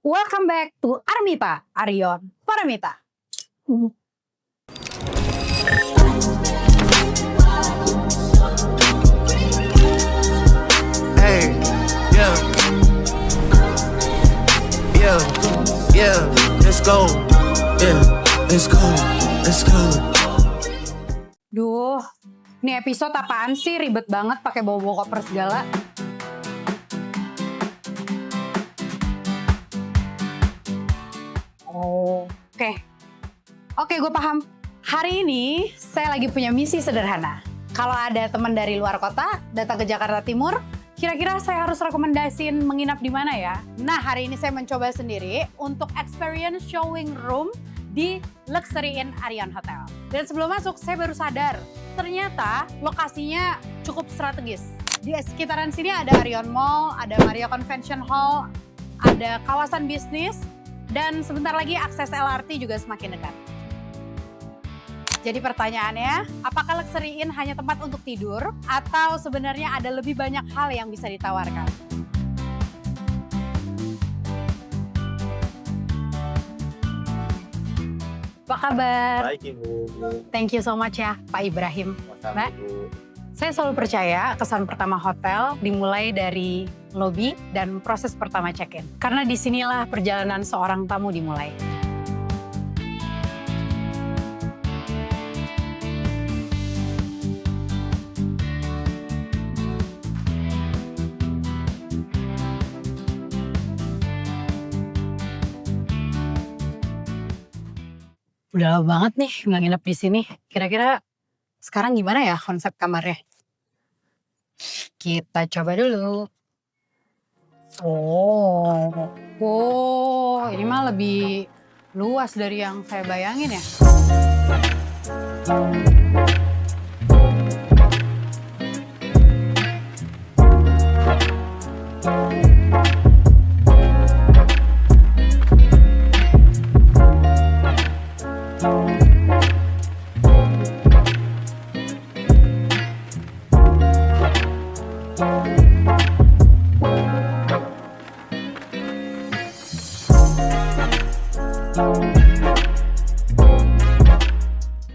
Welcome back to Armita, Arion Paramita. Hey, yeah, let's go, let's go. Duh, ini episode apaan sih? Ribet banget pakai bawa-bawa koper segala. Oke, gue paham. Hari ini saya lagi punya misi sederhana. Kalau ada teman dari luar kota datang ke Jakarta Timur, kira-kira saya harus rekomendasiin menginap di mana ya? Nah, hari ini saya mencoba sendiri untuk experience showing room di Luxury Inn Arion Hotel. Dan sebelum masuk, saya baru sadar, ternyata lokasinya cukup strategis. Di sekitaran sini ada Arion Mall, ada Maria Convention Hall, ada kawasan bisnis, dan sebentar lagi akses LRT juga semakin dekat. Jadi pertanyaannya, apakah Luxury Inn hanya tempat untuk tidur atau sebenarnya ada lebih banyak hal yang bisa ditawarkan? Apa kabar? Baik Ibu. Thank you so much ya Pak Ibrahim. Sama-sama, Mbak. Ibu. Saya selalu percaya kesan pertama hotel dimulai dari lobi dan proses pertama check-in. Karena disinilah perjalanan seorang tamu dimulai. Udah lama banget nih nggak nginep di sini. Kira-kira sekarang gimana ya konsep kamarnya? Kita coba dulu. Oh, ini mah lebih luas dari yang saya bayangin ya.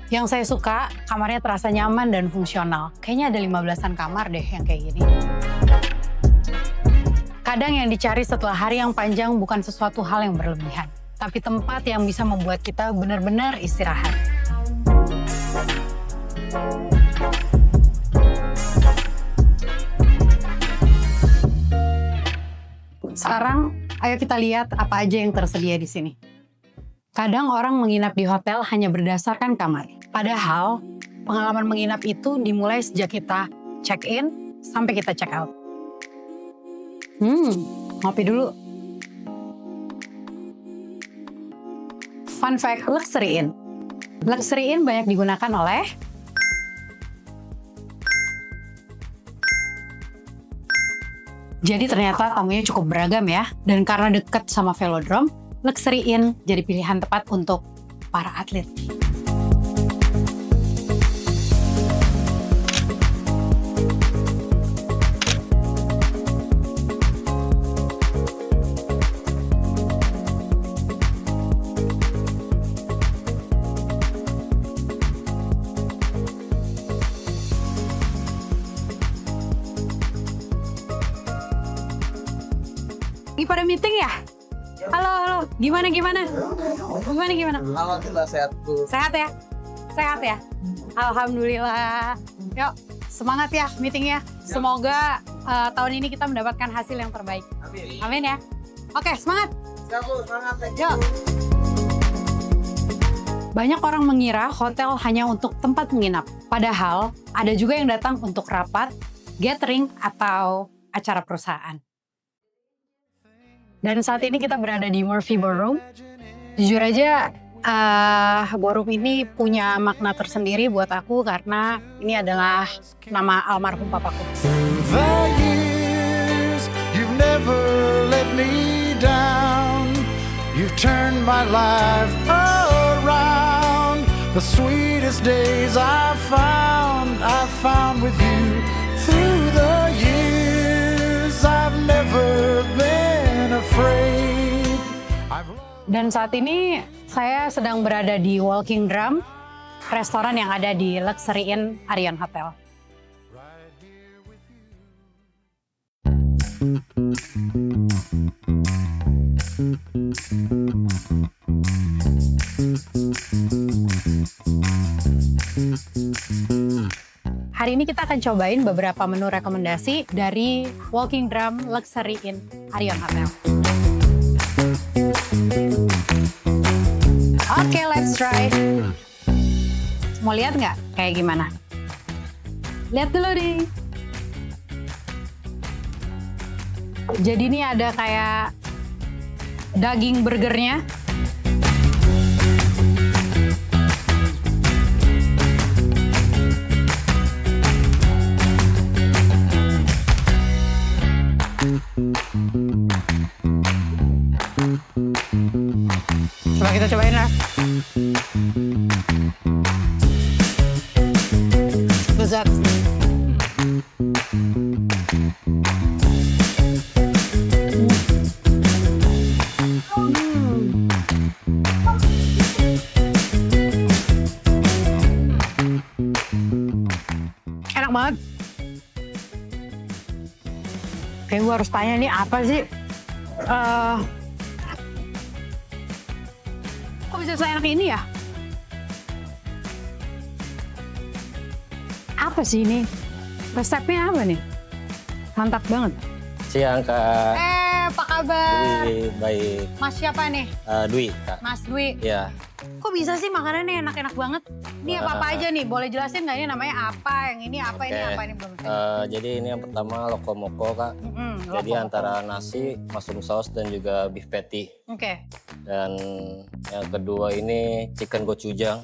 Yang saya suka, kamarnya terasa nyaman dan fungsional. Kayaknya ada 15-an kamar deh yang kayak gini. Kadang yang dicari setelah hari yang panjang bukan sesuatu hal yang berlebihan, tapi tempat yang bisa membuat kita benar-benar istirahat. Sekarang, ayo kita lihat apa aja yang tersedia di sini. Kadang orang menginap di hotel hanya berdasarkan kamar. Padahal, pengalaman menginap itu dimulai sejak kita check-in sampai kita check-out. Ngopi dulu. Fun fact Luxury Inn. Luxury Inn banyak digunakan oleh jadi ternyata tamunya cukup beragam ya. Dan karena dekat sama velodrome, Luxury Inn jadi pilihan tepat untuk para atlet. Lagi pada meeting ya? Halo, gimana? Alhamdulillah sehat Bu. Sehat ya? Alhamdulillah. Yuk, semangat ya meetingnya. Semoga tahun ini kita mendapatkan hasil yang terbaik. Amin. Amin ya. Oke, semangat. Siap Bu, semangat. Yuk. Banyak orang mengira hotel hanya untuk tempat menginap. Padahal ada juga yang datang untuk rapat, gathering, atau acara perusahaan. Dan saat ini kita berada di Murphy Ballroom. Jujur aja, ballroom ini punya makna tersendiri buat aku karena ini adalah nama almarhum papaku. Through the years, you've never let me down. You've turned my life around. The sweetest days I found with you. Through the years, I've never been afraid. Dan saat ini saya sedang berada di Walking Drum, restoran yang ada di Luxury Inn Arion Hotel. Hari ini kita akan cobain beberapa menu rekomendasi dari Walking Drum Luxury Inn Arion Hotel. Oke, let's try. Mau lihat nggak kayak gimana? Lihat dulu nih. Jadi ini ada kayak daging burgernya. Coba kita cobain lah. Lezat. Enak banget. Kayak gue harus tanya nih apa sih? Kok bisa seenak ini ya? Apa sih ini? Resepnya apa nih? Mantap banget. Siang Kak. Apa kabar? Dwi, baik. Mas siapa nih? Dwi Kak. Mas Dwi. Ya, Kok bisa sih makanannya enak-enak banget? Ini apa-apa aja nih? Boleh jelasin nggak ini namanya apa? Yang ini apa? Ini Oke. apa? Ini belum. Jadi ini yang pertama lokomoko Kak. Jadi antara nasi, mushroom sauce dan juga beef patty. Oke. Dan yang kedua ini chicken gochujang.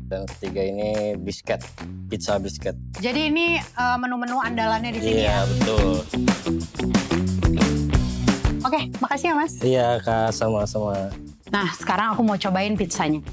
Dan ketiga ini bisket, pizza bisket. Jadi ini menu-menu andalannya di sini Iya ya? betul. Oke, makasih ya Mas. Iya Kak, sama-sama. Nah, sekarang aku mau cobain pizzanya.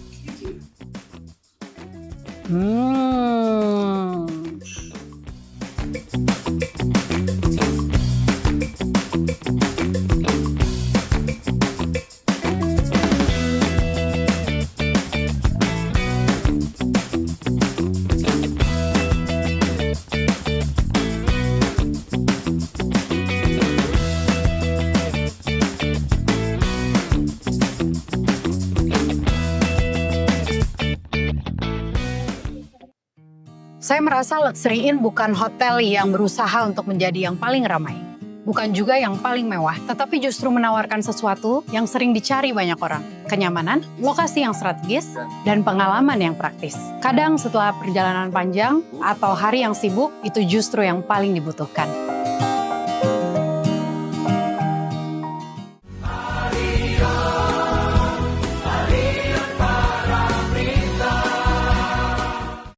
Saya merasa Luxury Inn bukan hotel yang berusaha untuk menjadi yang paling ramai. Bukan juga yang paling mewah, tetapi justru menawarkan sesuatu yang sering dicari banyak orang. Kenyamanan, lokasi yang strategis, dan pengalaman yang praktis. Kadang setelah perjalanan panjang atau hari yang sibuk, itu justru yang paling dibutuhkan.